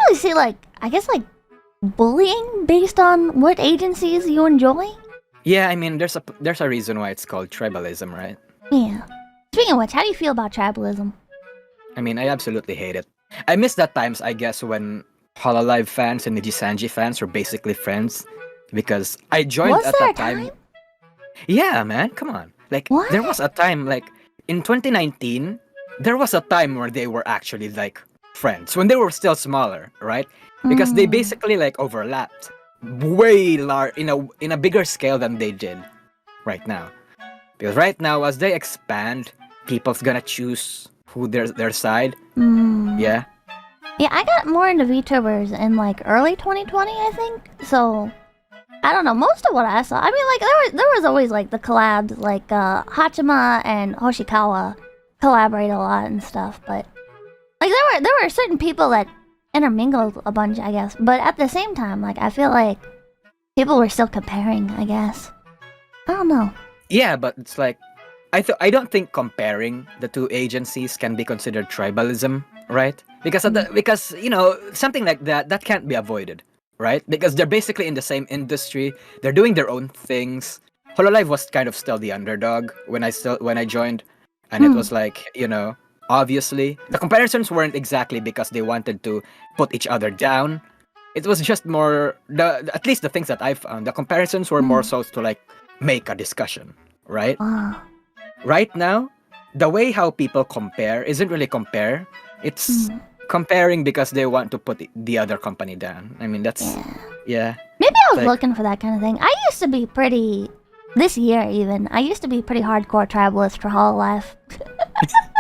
really see I guess bullying based on what agencies you enjoy. Yeah, I mean, there's a reason why it's called tribalism, right? Yeah. Speaking of which, how do you feel about tribalism? I mean, I absolutely hate it. I miss that times, I guess, when Hololive fans and DepressedNousagi fans were basically friends, because I joined Was at there that a time. time? Yeah, man, come on. What? There was a time, in 2019, there was a time where they were actually friends when they were still smaller, right? Because they basically overlapped way in a bigger scale than they did right now. Because right now, as they expand, people's gonna choose who their side. Yeah. Yeah, I got more into Vtubers in early 2020, I think. So I don't know. Most of what I saw, I mean, there was always the collabs, Hachima and Hoshikawa collaborate a lot and stuff. But there were certain people that intermingled a bunch, I guess. But at the same time, I feel like people were still comparing, I guess. I don't know. Yeah, but it's I don't think comparing the two agencies can be considered tribalism, right? Because because something like that can't be avoided, right? Because they're basically in the same industry, they're doing their own things. Hololive was kind of still the underdog when I joined, and it was obviously the comparisons weren't exactly because they wanted to put each other down. It was just more at least the things that I found. The comparisons were more so to make a discussion, right? Right now, the way how people compare isn't really compare. It's comparing because they want to put the other company down. I mean, that's yeah. Maybe I was looking for that kind of thing. I used to be pretty this year even. I used to be pretty hardcore tribalist for Hololive.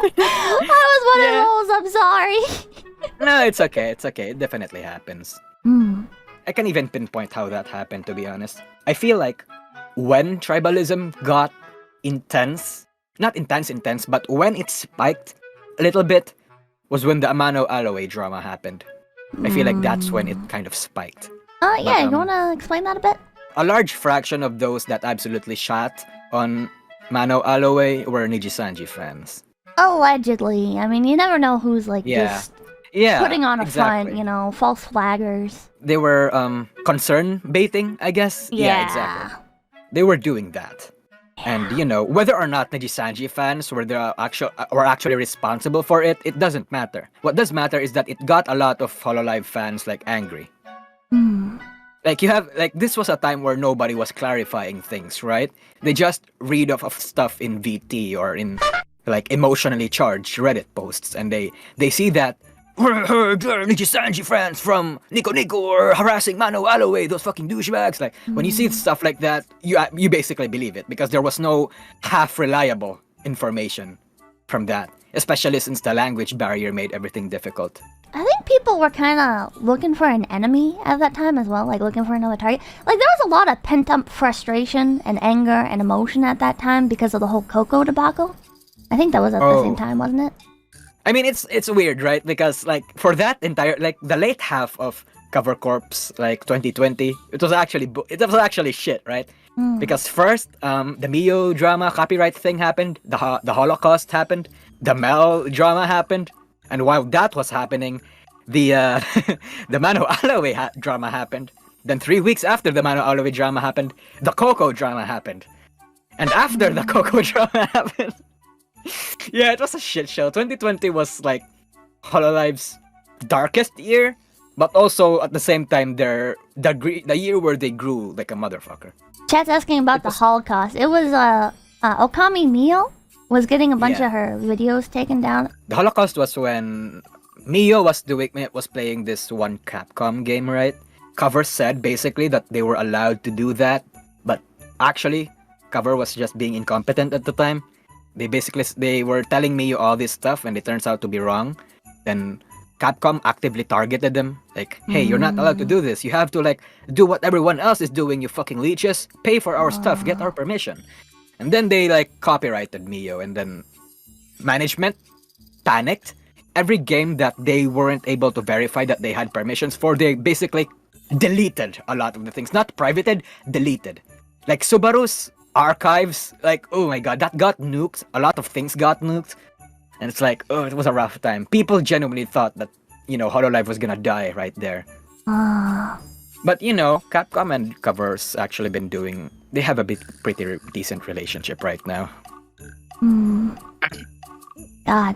I was one of those. I'm sorry. No, it's okay. It's okay. It definitely happens. I can't even pinpoint how that happened, to be honest. I feel like when tribalism got intense, not intense, but when it spiked a little bit was when the Amano Alloway drama happened. I feel like that's when it kind of spiked. Yeah, you wanna explain that a bit? A large fraction of those that absolutely shot on Mano Alloway were Nijisanji fans. Allegedly. I mean, you never know who's just putting on a front, false flaggers. They were concern baiting, I guess. Yeah, exactly. They were doing that. And whether or not Nijisanji fans were actually responsible for it, it doesn't matter. What does matter is that it got a lot of Hololive fans angry. This was a time where nobody was clarifying things, right? They just read of stuff in VT or in emotionally charged Reddit posts, and they see that Nijisanji fans from Nico Nico are harassing Mano Alloway, those fucking douchebags. When you see stuff like that, you basically believe it because there was no half reliable information from that, especially since the language barrier made everything difficult. I think people were kind of looking for an enemy at that time as well, looking for another target. There was a lot of pent-up frustration and anger and emotion at that time because of the whole Coco debacle. I think that was at the same time, wasn't it? I mean, it's weird, right? Because for that entire the late half of Cover Corps 2020, it was actually shit, right? Because first the Mio drama copyright thing happened, the Holocaust happened, the Mel drama happened, and while that was happening, the the Mano Alloway drama happened. Then 3 weeks after the Mano Alloway drama happened, the Coco drama happened, and after the Coco drama happened. Yeah, it was a shit show. 2020 was Hololive's darkest year, but also at the same time the year where they grew like a motherfucker. Chat's asking about the Holocaust. It was Okami Mio was getting a bunch of her videos taken down. The Holocaust was when Mio was playing this one Capcom game, right? Cover said basically that they were allowed to do that, but actually Cover was just being incompetent at the time. They were telling me all this stuff and it turns out to be wrong. Then Capcom actively targeted them. Hey, you're not allowed to do this. You have to do what everyone else is doing, you fucking leeches. Pay for our stuff, get our permission. And then they copyrighted Mio, and then management panicked. Every game that they weren't able to verify that they had permissions for, they basically deleted a lot of the things. Not privated, deleted. Subaru's archives, oh my god, that got nuked. A lot of things got nuked. And it's it was a rough time. People genuinely thought that Hololive was gonna die right there. But Capcom and Cover's actually been doing. They have a pretty decent relationship right now. God.